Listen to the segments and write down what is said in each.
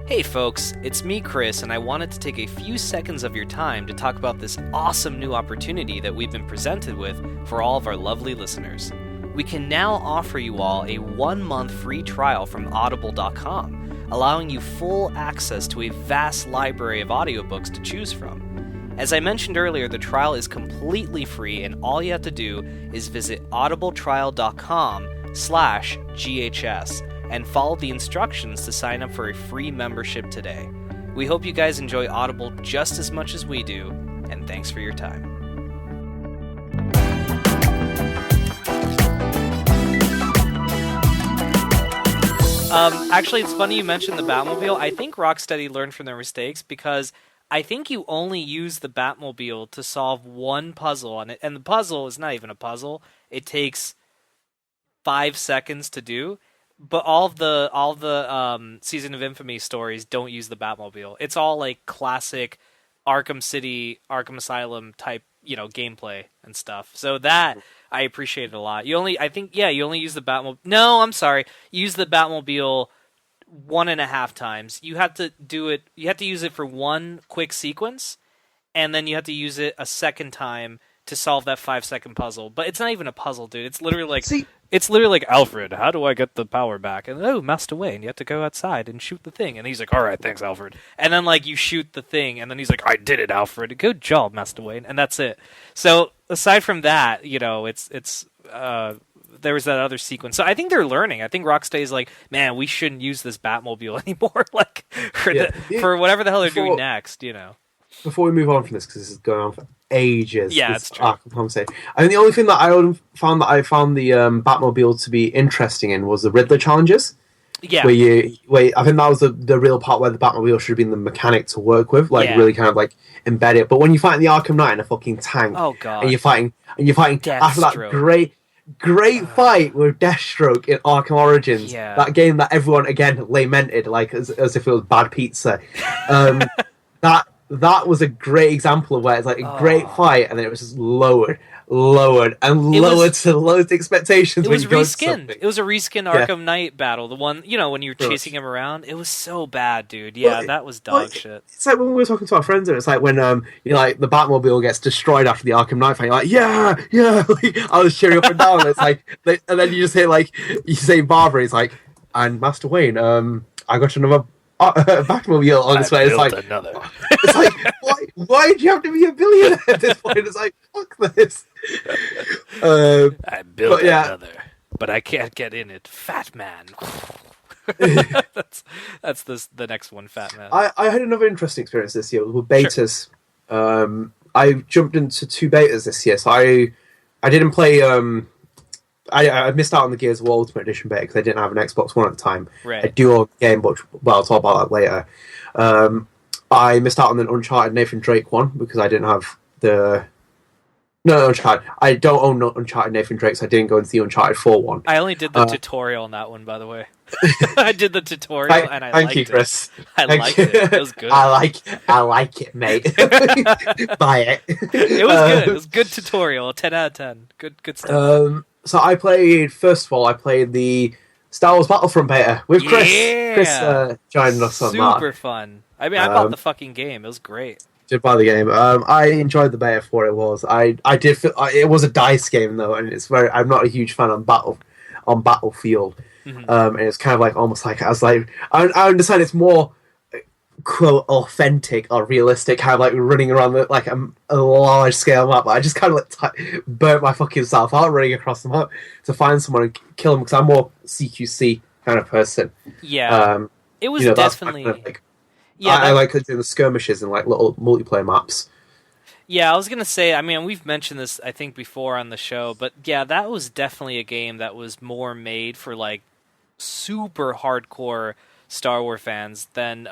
Hey folks, it's me Chris, and I wanted to take a few seconds of your time to talk about this awesome new opportunity that we've been presented with for all of our lovely listeners. We can now offer you all a 1-month free trial from audible.com, allowing you full access to a vast library of audiobooks to choose from. As I mentioned earlier, the trial is completely free, and all you have to do is visit audibletrial.com/GHS and follow the instructions to sign up for a free membership today. We hope you guys enjoy Audible just as much as we do, and thanks for your time. Actually, it's funny you mentioned the Batmobile. I think Rocksteady learned from their mistakes, because I think you only use the Batmobile to solve one puzzle on it, and the puzzle is not even a puzzle. It takes 5 seconds to do. But all the Season of Infamy stories don't use the Batmobile. It's all like classic Arkham City, Arkham Asylum type, gameplay and stuff. So that I appreciate it a lot. You only use the Batmobile. No, I'm sorry. You use the Batmobile 1.5 times. You have to do it. You have to use it for one quick sequence, and then you have to use it a second time to solve that 5-second puzzle. But it's not even a puzzle, dude. It's literally like Alfred, how do I get the power back? And Master Wayne, you have to go outside and shoot the thing. And he's like, all right, thanks, Alfred. And then you shoot the thing, and then he's like, I did it, Alfred. Good job, Master Wayne. And that's it. So aside from that, it's there was that other sequence. So I think they're learning. I think Rocksteady's like, man, we shouldn't use this Batmobile anymore. For whatever the hell they're doing next, Before we move on from this, because this is going on for ages. Yeah, it's true. Conversation. I think the only thing that I found the Batmobile to be interesting in was the Riddler challenges. Yeah. Where I think that was the real part where the Batmobile should have been the mechanic to work with, really kind of embed it. But when you fight in the Arkham Knight in a fucking tank, oh god, and you're fighting after that great fight with Deathstroke in Arkham Origins, that game that everyone again lamented as if it was bad pizza. That was a great example of where it's a great fight, and then it was just lowered to the lowest expectations. It was reskinned. It was a reskinned Arkham Knight battle. The one, when you were chasing him around. It was so bad, dude. Yeah, that was dog shit. It's like when we were talking to our friends, and it's like when the Batmobile gets destroyed after the Arkham Knight fight. You're like, yeah. I was cheering up and down. And it's and then you just hear you say Barbara. He's like, and Master Wayne, I got another Batmobile on its way. Another. It's like, why did you have to be a billionaire at this point? It's like, fuck this. I built another, but I can't get in it. Fat man. that's the next one, Fat Man. I had another interesting experience this year with betas. Sure. I jumped into 2 betas this year, so I didn't play. I missed out on the Gears of War Ultimate Edition beta because I didn't have an Xbox One at the time. Right. I do own the game, but I'll talk about that later. I missed out on the Uncharted Nathan Drake one because I didn't have Uncharted. I don't own Uncharted Nathan Drake, so I didn't go into the Uncharted 4 one. I only did the tutorial on that one, by the way. I did the tutorial, and I liked it. Thank you, Chris. I liked it. It was good. I like it, mate. Buy it. It was good. It was a good tutorial. 10 out of 10. Good stuff. So I played the Star Wars Battlefront beta with Chris. Yeah. Chris joined us on that. Super fun. I mean, I bought the fucking game. It was great. Did buy the game. I enjoyed the beta for what it was. I did feel it was a dice game though, and I'm not a huge fan on Battlefield. Mm-hmm. And it's kind of almost I understand it's more quote authentic or realistic, kind of running around a large scale map. But I just kind of burnt my fucking self out running across the map to find someone and kill them because I'm more CQC kind of person. Yeah, it was definitely. I like doing the skirmishes and little multiplayer maps. Yeah, I was gonna say. I mean, we've mentioned this I think before on the show, but yeah, that was definitely a game that was more made for super hardcore Star Wars fans than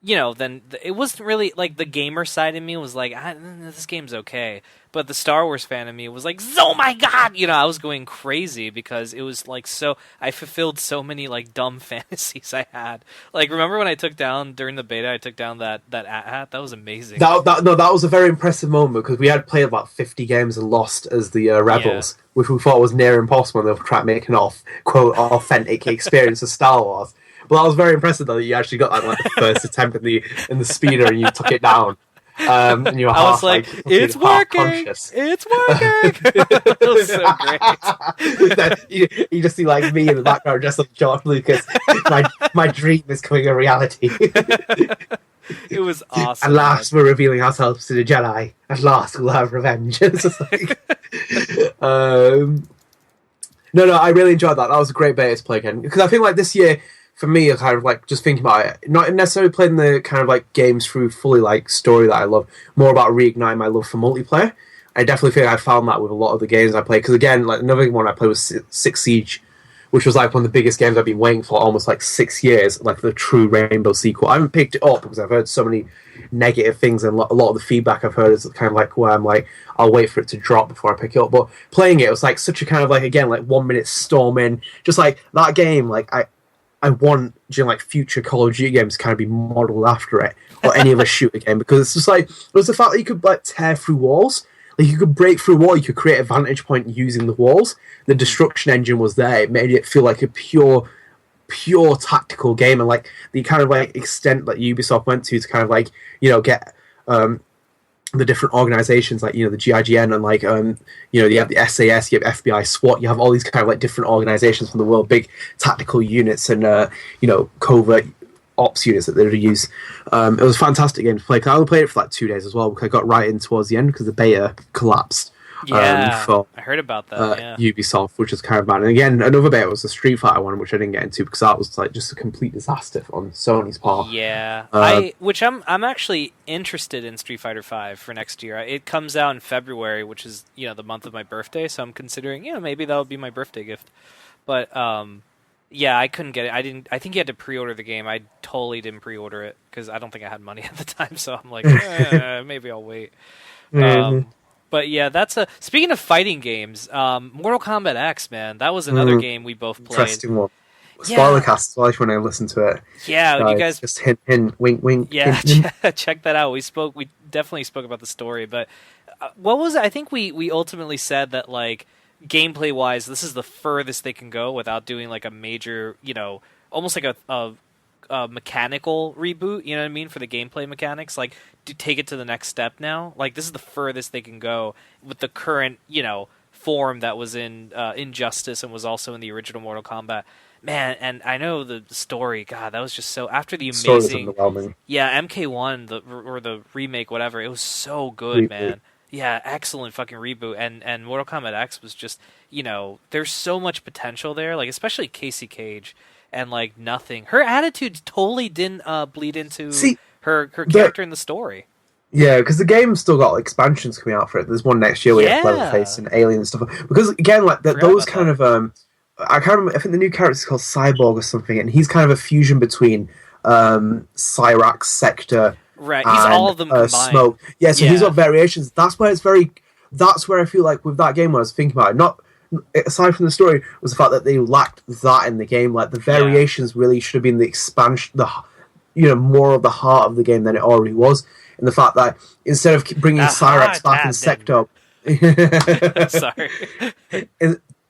then it wasn't really the gamer side of me was this game's okay, but the Star Wars fan of me was oh my god, I was going crazy because it was so I fulfilled so many dumb fantasies I had. Remember when I took down during the beta, I took down that hat? That was amazing. That was a very impressive moment because we had played about 50 games and lost as the Rebels, which we thought was near impossible, and they were trying to make an quote authentic experience of Star Wars. But I was very impressed though that you actually got like the first attempt in the speeder and you took it down. And you were I was half like, like it's half working, conscious. it's working. It was so great. Then you just see like me in the background, just like George Lucas. My dream is becoming a reality. It was awesome. At last, we're revealing ourselves to the Jedi. At last, we'll have revenge. It's just like, no, I really enjoyed that. That was a great beta to play again because I think like this year for me, I kind of like just thinking about it, not necessarily playing the kind of like games through fully like story that I love, more about reigniting my love for multiplayer. I definitely think I found that with a lot of the games I play because again, like another one I played was Six Siege, which was like one of the biggest games I've been waiting for almost like 6 years, like the true Rainbow sequel. I haven't picked it up because I've heard so many negative things and a lot of the feedback I've heard is kind of like where I'm like, I'll wait for it to drop before I pick it up. But playing it was like such a kind of like, again, like 1 minute storming, just like that game, like I want during like future Call of Duty games to kind of be modelled after it or any other shooter game because it's just like, it was the fact that you could like tear through walls. Like you could break through a wall, you could create a vantage point using the walls. The destruction engine was there. It made it feel like a pure tactical game, and like the kind of like extent that Ubisoft went to kind of like, you know, get the different organizations like, you know, the GIGN and like you know, you have the SAS, you have FBI, SWAT, you have all these kind of like different organizations from the world, big tactical units and you know, covert ops units that they would use. It was a fantastic game to play. I only played it for like 2 days as well because I got right in towards the end because the beta collapsed. Yeah, For I heard about that. Yeah. Ubisoft, which is kind of bad. And again, another beta was the Street Fighter one, which I didn't get into because that was like just a complete disaster on Sony's part. Yeah, I'm actually interested in Street Fighter V for next year. It comes out in February, which is, you know, the month of my birthday, so I'm considering, you know, maybe that would be my birthday gift. But yeah, I couldn't get it. I think you had to pre-order the game. I totally didn't pre-order it because I don't think I had money at the time. So I'm like, maybe I'll wait. Mm-hmm. But yeah, that's a. Speaking of fighting games, Mortal Kombat X, man, that was another game we both played. Interesting one. Spoiler cast as well when I listened to it. Yeah, you guys just hint, wink, wink. Yeah, hint, hint. check that out. We definitely spoke about the story, but what was it? I think we ultimately said that like gameplay wise, this is the furthest they can go without doing like a major, you know, almost like a mechanical reboot, you know what I mean, for the gameplay mechanics, like to take it to the next step now. Like this is the furthest they can go with the current, you know, form that was in Injustice and was also in the original Mortal Kombat. Man, and I know the story, God, that was just so after the amazing yeah, MK1 the remake, whatever, it was so good, man. Yeah, excellent fucking reboot. And Mortal Kombat X was just, you know, there's so much potential there, like especially Casey Cage. And like nothing, her attitude totally didn't bleed into her character in the story. Yeah, because the game's still got like, expansions coming out for it. There's one next year where you have Leatherface and Alien and stuff. Because again, like those kind of I can't remember. I think the new character is called Cyborg or something, and he's kind of a fusion between Cyrax, Sector, right? He's all of them combined. Smoke. Yeah, so he's got variations. That's where it's very. That's where I feel like with that game, when I was thinking about it, not. Aside from the story, was the fact that they lacked that in the game. Like the variations really should have been the expansion, more of the heart of the game than it already was. And the fact that instead of bringing Cyrax back and Sector, sorry,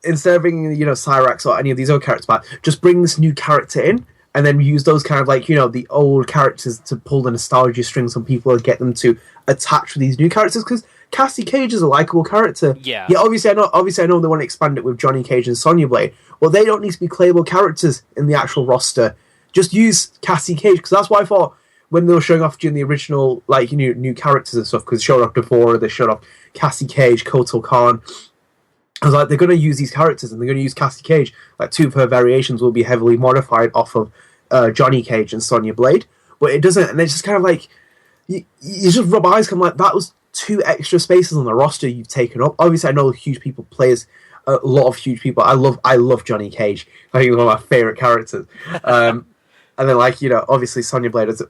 instead of bringing Cyrax or any of these other characters back, just bring this new character in, and then use those kind of like the old characters to pull the nostalgia strings on people and get them to attach with these new characters because. Cassie Cage is a likable character. Yeah. Obviously I know they want to expand it with Johnny Cage and Sonya Blade. Well, they don't need to be playable characters in the actual roster. Just use Cassie Cage, because that's what I thought when they were showing off during the original, like, new characters and stuff, because they showed off Devora, they showed off Cassie Cage, Kotal Khan. I was like, they're going to use these characters, and they're going to use Cassie Cage. Like, 2 of her variations will be heavily modified off of Johnny Cage and Sonya Blade. But it doesn't, and it's just kind of like, you just rub eyes, come like, that was 2 extra spaces on the roster you've taken up. Obviously, I know huge people plays a lot of huge people. I love Johnny Cage. I think he's one of my favorite characters. And then, like, obviously Sonya Blade is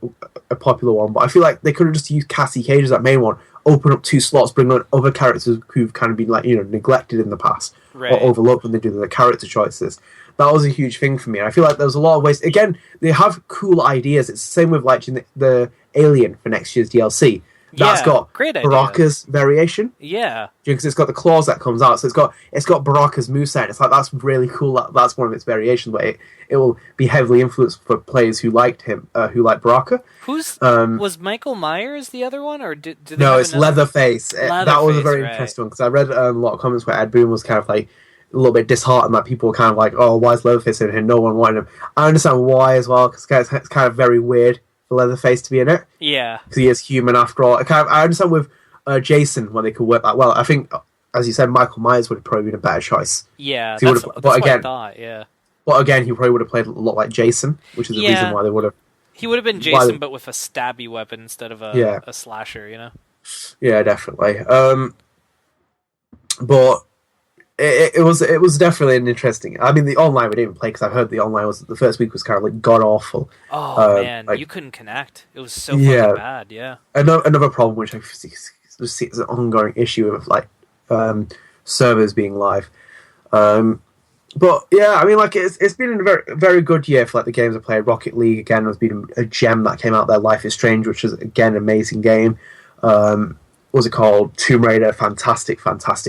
a popular one, but I feel like they could have just used Cassie Cage as that main one, open up 2 slots, bring on other characters who've kind of been like neglected in the past or overlooked when they do their character choices. That was a huge thing for me. And I feel like there's a lot of ways. Again, they have cool ideas. It's the same with like the Alien for next year's DLC. That's Yeah, got great idea. Baraka's variation. Yeah. Because it's got the claws that comes out, so it's got Baraka's moveset. It's like that's really cool. That's one of its variations, but it will be heavily influenced for players who liked him, who like Baraka. Who's Um, was Michael Myers the other one, or do they no, have it's another? Leatherface. That was a Leatherface, very right? interesting one because I read a lot of comments where Ed Boon was kind of like a little bit disheartened that people were kind of like, "Oh, why is Leatherface in here? No one wanted him." I understand why as well because it's kind of very weird for Leatherface to be in it Yeah, because he is human after all. I understand with Jason when they could work that well. I think, as you said, Michael Myers would have probably been a better choice. yeah. He would have, That's what I thought. Yeah, but again, he probably would have played a lot like Jason, which is the reason yeah. why they would have. He would have been Why? Jason, but with a stabby weapon instead of Yeah, a slasher. You know. yeah, definitely. But it was definitely an interesting. I mean, the online we didn't even play because I heard the online was the first week was kind of like god awful. Oh man, Like you couldn't connect. It was so fucking yeah, bad. Yeah. another problem which I see as an ongoing issue of like servers being live. But yeah, I mean, like it's been a very very good year for like the games I played. Rocket League again has been a gem that came out there. Life is Strange, which is again an amazing game. What was it called? Tomb Raider, fantastic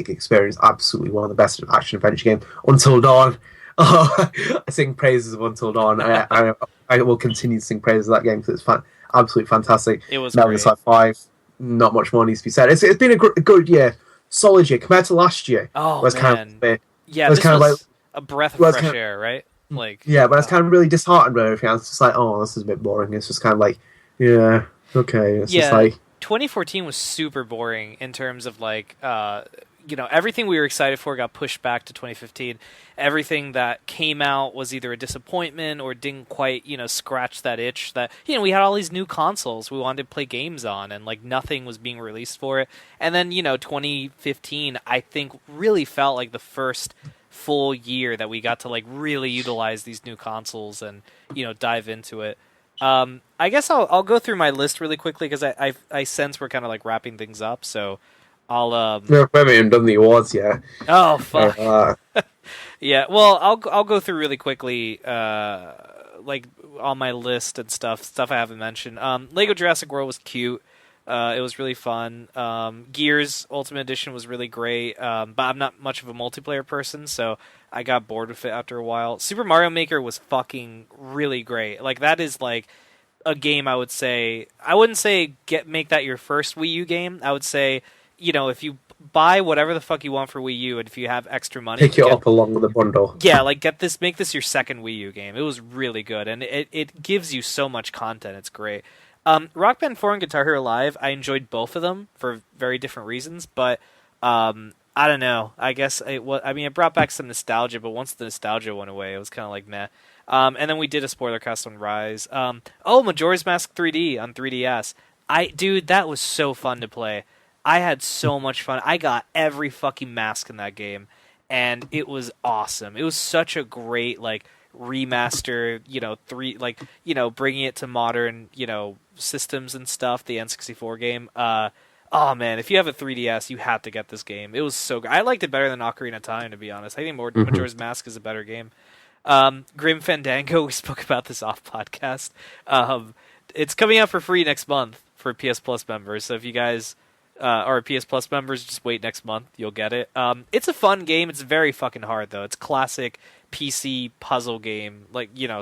experience. Absolutely one of the best action adventure games. Until Dawn, I sing praises of Until Dawn. I will continue to sing praises of that game because it's absolutely fantastic. It was Metal Gear great. Solid 5, not much more needs to be said. It's been a good year, solid year compared to last year. Oh Where it's kind man. of Yeah, was this kind of like was a breath of well, it's fresh kind of, air, right? Like, yeah, but it's kind of really disheartened by everything. It's just like, oh, this is a bit boring. It's just kind of like, yeah, okay. It's just yeah, like, 2014 was super boring in terms of like, everything we were excited for got pushed back to 2015. Everything that came out was either a disappointment or didn't quite, scratch that itch that, we had all these new consoles we wanted to play games on and like nothing was being released for it. And then, 2015, I think really felt like the first full year that we got to like really utilize these new consoles and, dive into it. I guess I'll go through my list really quickly because I sense we're kind of like wrapping things up. So I'll no, we haven't even done the awards yet. oh fuck Uh, yeah. Well, I'll go through really quickly. Like on my list and stuff I haven't mentioned. Lego Jurassic World was cute. It was really fun. Gears Ultimate Edition was really great, but I'm not much of a multiplayer person, so I got bored with it after a while. Super Mario Maker was fucking really great. Like that is like a game I would say I wouldn't say make that your first Wii U game. I would say, if you buy whatever the fuck you want for Wii U and if you have extra money, pick it up along with the bundle. yeah, like make this your second Wii U game. It was really good and it gives you so much content. It's great. Rock Band 4 and Guitar Hero Live, I enjoyed both of them for very different reasons, but I don't know. I guess it brought back some nostalgia, but once the nostalgia went away, it was kind of like meh. And then we did a spoiler cast on Rise. Majora's Mask 3D on 3DS. Dude, that was so fun to play. I had so much fun. I got every fucking mask in that game, and it was awesome. It was such a great like remaster, bringing it to modern, systems and stuff. The N64 game. Oh man, if you have a 3DS, you have to get this game. It was so good. I liked it better than Ocarina of Time, to be honest. I think Majora's Mask is a better game. Grim Fandango, we spoke about this off podcast. It's coming out for free next month for PS Plus members. So if you guys are PS Plus members, just wait next month. You'll get it. It's a fun game. It's very fucking hard, though. It's classic PC puzzle game.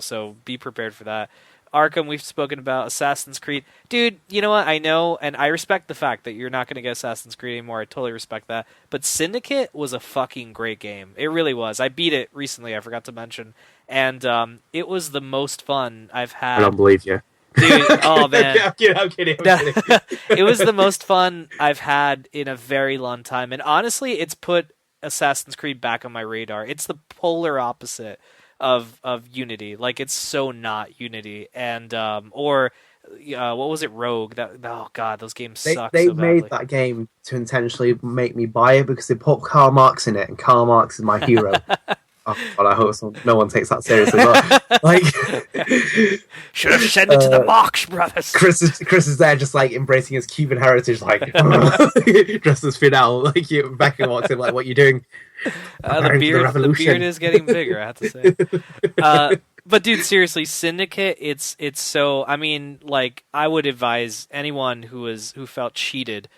So be prepared for that. Arkham, we've spoken about. Assassin's Creed. Dude, you know what? I know, and I respect the fact that you're not going to get Assassin's Creed anymore. I totally respect that. But Syndicate was a fucking great game. It really was. I beat it recently, I forgot to mention. And it was the most fun I've had. I don't believe you. Dude, oh man. I'm kidding. It was the most fun I've had in a very long time. And honestly, it's put Assassin's Creed back on my radar. It's the polar opposite of Unity. Like it's so not Unity. And what was it, Rogue? Oh god, those games suck They so badly. made that game to intentionally make me buy it because they put Karl Marx in it, and Karl Marx is my hero. Oh god, I hope no one takes that seriously. But, like, should have sent it to the Marx brothers. Chris is there, just like embracing his Cuban heritage, like dressed as Fidel. Like Becca walks in, like, "What are you doing?" The beard is getting bigger, I have to say. But dude, seriously, Syndicate, it's so. I mean, like, I would advise anyone who felt cheated.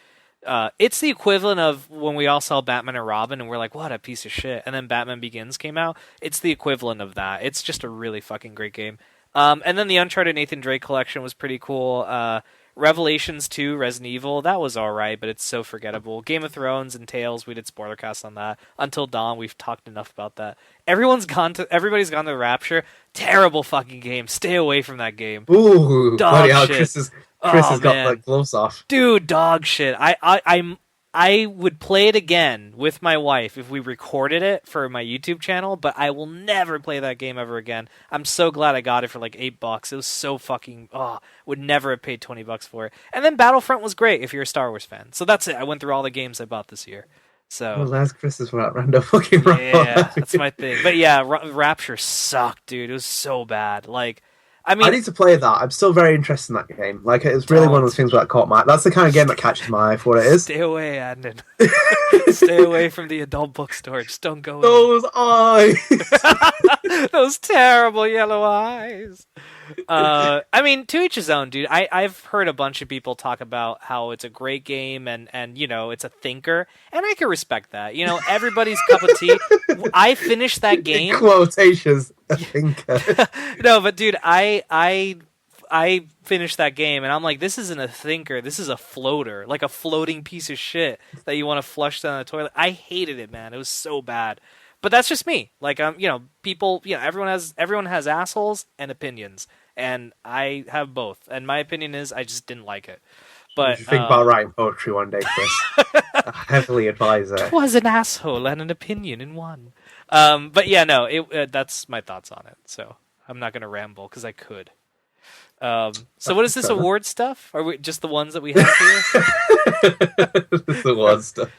It's the equivalent of when we all saw Batman and Robin, and we're like, "What a piece of shit!" And then Batman Begins came out. It's the equivalent of that. It's just a really fucking great game. And then the Uncharted Nathan Drake collection was pretty cool. Revelations 2, Resident Evil, that was alright, but it's so forgettable. Game of Thrones and Tales, we did spoiler casts on that. Until Dawn, we've talked enough about that. Everybody's gone to Rapture. Terrible fucking game. Stay away from that game. Ooh, Dog bloody hell, shit. Chris has got the gloves off. Dude, dog shit. I would play it again with my wife if we recorded it for my YouTube channel, but I will never play that game ever again. I'm so glad I got it for like $8. It was so fucking would never have paid $20 for it. And then Battlefront was great if you're a Star Wars fan. So that's it. I went through all the games I bought this year. So well, that's Chris's random fucking yeah, that's my thing. But yeah, Rapture sucked, dude. It was so bad. Like, I mean, I need to play that. I'm still very interested in that game. Like, it's really one of those things that caught my... That's the kind of game that catches my eye for what it is. Stay away, Adnan. Stay away from the adult bookstore. Just don't go in. Those eyes! Those terrible yellow eyes. I mean, to each his own, dude. I've heard a bunch of people talk about how it's a great game and you know, it's a thinker. And I can respect that. You know, everybody's cup of tea. I finished that game. In quotations, a thinker. No, but dude, I finished that game and I'm like, this isn't a thinker, this is a floater, like a floating piece of shit that you want to flush down the toilet. I hated it, man. It was so bad. But that's just me. Like, you know, people, you know, everyone has assholes and opinions, and I have both. And my opinion is, I just didn't like it. But you think about writing poetry one day, Chris. I heavily advise it. 'Twas an asshole and an opinion in one. But yeah, no, that's my thoughts on it. So I'm not gonna ramble because I could. So what is this award stuff? Are we just the ones that we have here? The award stuff.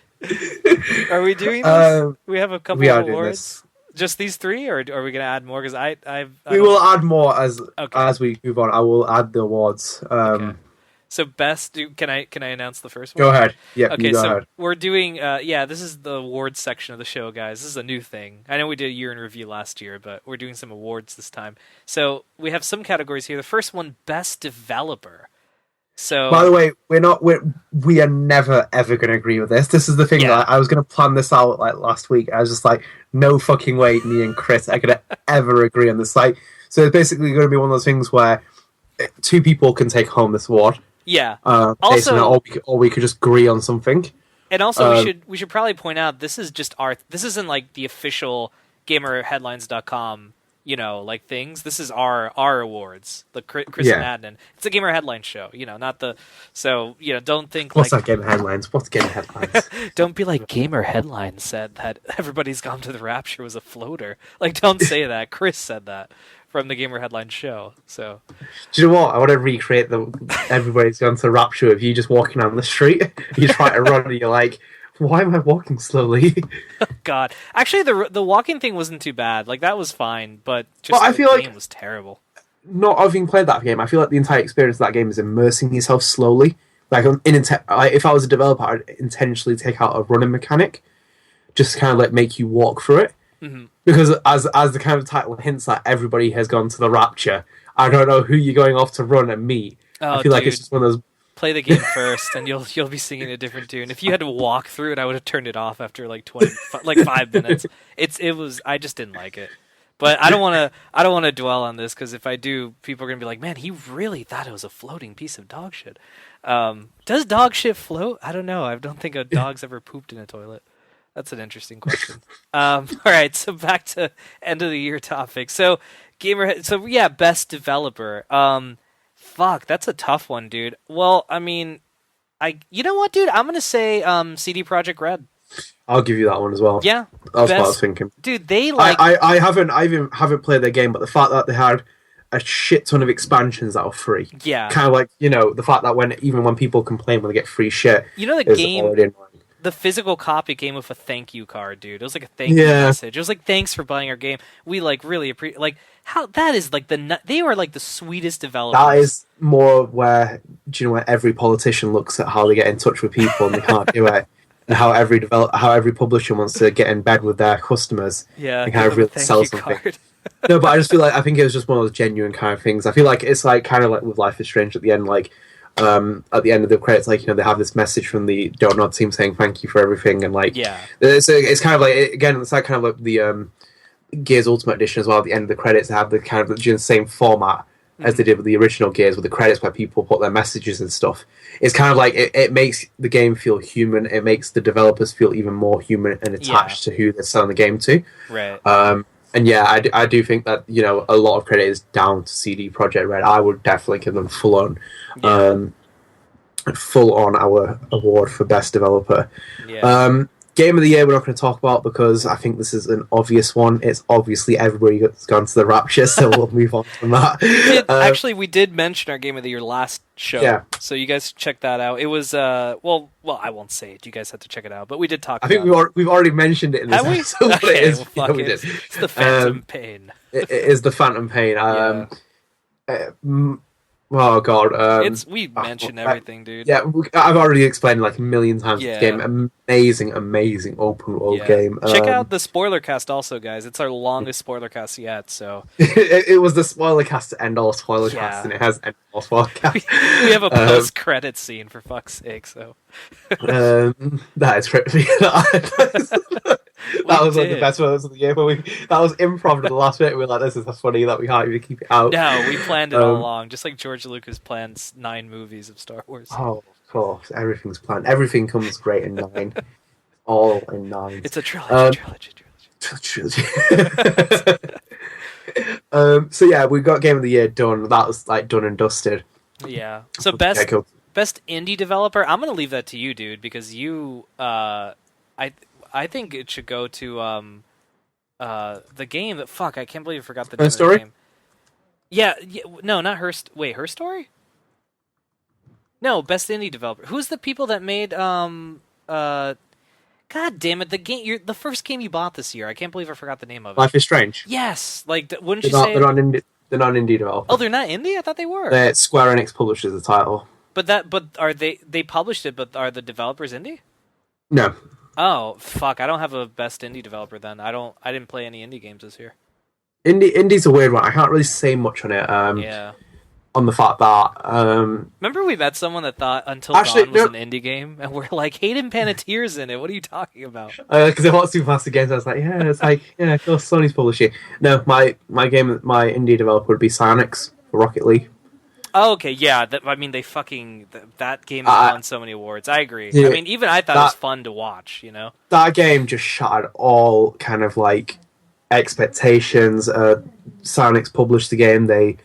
Are we doing this? We have a couple of awards. This. Just these three, or are we going to add more? Because we will add more as we move on. I will add the awards. Okay. So best. Can I announce the first one? Go ahead. Yeah. Okay. Go so ahead. we're doing. This is the awards section of the show, guys. This is a new thing. I know we did a year in review last year, but we're doing some awards this time. So we have some categories here. The first one, best developer. So, by the way, we are never ever going to agree with this. This is the thing that I was going to plan this out like last week. I was just like, no fucking way, me and Chris are going to ever agree on this. Like, so it's basically going to be one of those things where two people can take home this award. Yeah. Also, or we could just agree on something. And also, we should probably point out this is just this isn't like the official GamerHeadlines.com. You know, like things. This is our awards, the Chris and Adnan. It's a Gamer Headlines show, you know, not the. So you know, don't think what's like that Gamer Headlines? What's Gamer Headlines? Don't be like Gamer Headlines said that everybody's gone to the Rapture was a floater. Like, don't say that. Chris said that from the Gamer Headlines show. So, do you know what? I want to recreate everybody's gone to the Rapture of you just walking down the street. You try to run, and you're like, why am I walking slowly? Oh, God, actually, the walking thing wasn't too bad. Like that was fine, but just I feel game like was terrible. Not having played that game, I feel like the entire experience of that game is immersing yourself slowly. Like, if I was a developer, I'd intentionally take out a running mechanic, just to kind of like make you walk through it. Mm-hmm. Because as the kind of title hints at, everybody has gone to the Rapture. I don't know who you're going off to run and meet. I feel like it's just one of those. Play the game first, and you'll be singing a different tune. If you had to walk through it, I would have turned it off after like 5 minutes. I just didn't like it. But I don't want to dwell on this because if I do, people are gonna be like, "Man, he really thought it was a floating piece of dog shit." Does dog shit float? I don't know. I don't think a dog's ever pooped in a toilet. That's an interesting question. All right, so back to end of the year topic. So best developer. Fuck, that's a tough one, dude. Well, I mean, you know what, dude? I'm gonna say CD Projekt Red. I'll give you that one as well. Yeah, that's what I was thinking. Dude, they like. I haven't played their game, but the fact that they had a shit ton of expansions that were free. Yeah. Kind of like, you know, the fact that even when people complain when they get free shit, you know, the game. The physical copy came with a thank you card, dude. It was like a thank you message. It was like, thanks for buying our game. We like really appreciate. Like how that is like they were like the sweetest developers. That is more where where every politician looks at how they get in touch with people and they can't do it, and how every publisher wants to get in bed with their customers. Yeah, and kind of really sell something. No, but I just feel like I think it was just one of those genuine kind of things. I feel like it's like kind of like with Life is Strange at the end, like at the end of the credits, like they have this message from the Donut team saying thank you for everything, and like Yeah. it's kind of like again, it's like kind of like the Gears Ultimate Edition as well. At the end of the credits, they have the kind of the same format as they Hmm. did with the original Gears, with the credits where people put their messages and stuff. It's kind of like it makes the game feel human. It makes the developers feel even more human and Yeah. attached to who they're selling the game to. Right. And yeah, I do think that a lot of credit is down to CD Projekt Red. I would definitely give them Yeah. um, full on our award for best developer. Yeah. Um, Game of the year we're not going to talk about because I think this is an obvious one. It's obviously everybody's gone to the Rapture, so we'll move on from that. We did mention our game of the year last show, Yeah, so you guys check that out. It was well, I won't say it. You guys have to check it out, but we did talk I think about it. we've already mentioned it in this Have we? episode. But it Okay, is, well, yeah, fuck we it. did. It's the Phantom Pain. It is the Phantom Pain. Yeah, Oh god. we mentioned everything, dude. Yeah, I've already explained like a million times this Yeah, game. Amazing, amazing open world yeah. game. Check out the spoiler cast also, guys. It's our longest spoiler cast yet. So it was the spoiler cast to end all spoiler yeah, casts, and it has end all spoiler cast. we have a post credit scene for fuck's sake. So That is crazy. that we was like the did. best moments of the year. But that was improv at the last bit. We were like, this is funny that we can't even keep it out. No, we planned it all Um, along, just like George Lucas plans 9 movies of Star Wars. oh, of course, everything's planned. Everything comes great in nine. All in nine. It's a Um, trilogy. Trilogy. So yeah, we got Game of the Year done. That was like done and dusted. Yeah. So Yeah, cool. best indie developer. I'm gonna leave that to you, dude, because I think it should go to the game that fuck I can't believe I forgot the name of the Story? game. Yeah, no, not her. Wait, Her Story? No, best indie developer. Who's the people that made God damn it, the first game you bought this year. I can't believe I forgot the name of it. Life is Strange. Yes, like wouldn't They're you not. say? They're not indie Oh, developers. they're not indie. I thought they were. Square Enix publishes the title. But are they published it? But are the developers indie? No, Oh fuck! I don't have a best indie developer then. I didn't play any indie games this year. indie's a weird one. I can't really say much on it. Yeah. On the fact that Remember we met someone that thought Until actually Dawn was no, an indie game, and we're like, Hayden Panettiere's in it. What are you talking about? because I want Supermassive Games. I was like, yeah, it's like yeah, of course Sony's publishing. No, my indie developer would be Psyonix for Rocket League. Oh, okay, yeah. I mean, they fucking that game has won so many awards. I agree. Yeah, I mean, even I thought it was fun to watch. You know? That game just shattered all kind of like expectations. Psyonix published the game. They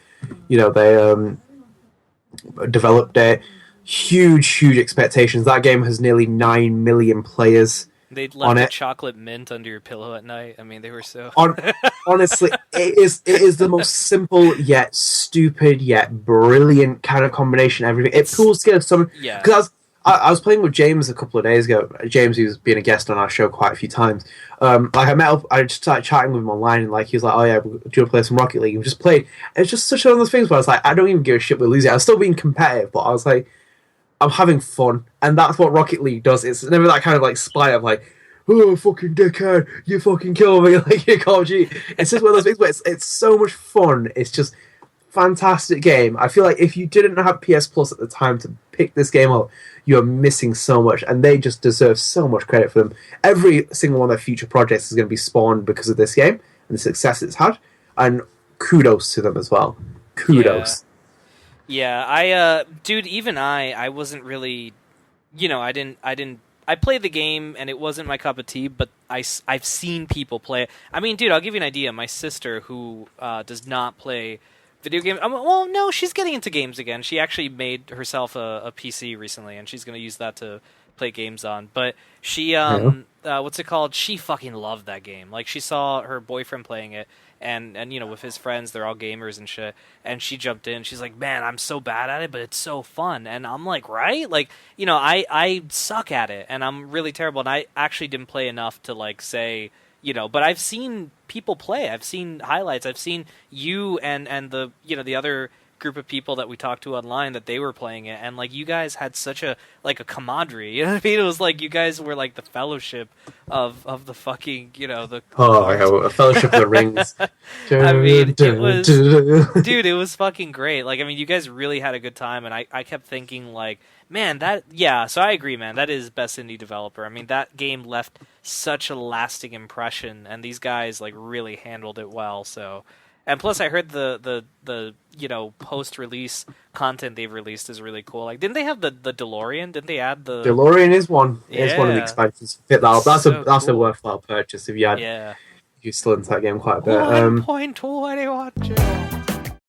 developed it. Huge expectations. That game has nearly 9 million players They left on the it. chocolate mint under your pillow at night. I mean, they were so. Honestly, it is the most simple yet stupid yet brilliant kind of combination. Everything it pulls together some. Yeah. Because I was playing with James a couple of days ago. James, who's been a guest on our show quite a few times. Like I met up, I just started chatting with him online, and like he was like, "Oh yeah, do you want to play some Rocket League?" And we just played. It's just such one of those things where I was like, I don't even give a shit we're losing. I was still being competitive, but I was like, I'm having fun, and that's what Rocket League does. It's never that kind of like spite of like, oh fucking dickhead, you fucking kill me, like you Call of Duty. It's just one of those things where it's so much fun. It's just fantastic game. I feel like if you didn't have PS Plus at the time to pick this game up, you're missing so much, and they just deserve so much credit for them. Every single one of their future projects is going to be spawned because of this game and the success it's had, and kudos to them as well. Kudos. Yeah, dude, even I wasn't really, I played the game and it wasn't my cup of tea, but I've seen people play it. I mean, dude, I'll give you an idea. My sister, who does not play video games, well, no, she's getting into games again. She actually made herself a PC recently, and she's going to use that to play games on. But she, what's it called? She fucking loved that game. Like, she saw her boyfriend playing it, and with his friends, they're all gamers and shit, and she jumped in. She's like, man, I'm so bad at it, but it's so fun. And I'm like, right? Like, I suck at it, and I'm really terrible, and I actually didn't play enough to, like, say, but I've seen people play. I've seen highlights. I've seen you and the, the other group of people that we talked to online that they were playing it, and like you guys had such a like a camaraderie. You know what I mean? It was like you guys were like the fellowship of the fucking the Oh, cards. yeah, a Fellowship of the Rings. I mean, it was, Dun. dude, it was fucking great. Like, I mean, you guys really had a good time, and I kept thinking, like, man, yeah, so I agree, man, that is best indie developer. I mean, that game left such a lasting impression, and these guys, like, really handled it well, so. And plus, I heard the post-release content they've released is really cool. Like, didn't they have the DeLorean? Didn't they add the. DeLorean is one. It's one of the Yeah, expansions. Fit that. so That's a cool. worthwhile purchase if you had Yeah. if you still into that game quite a bit. 1.21.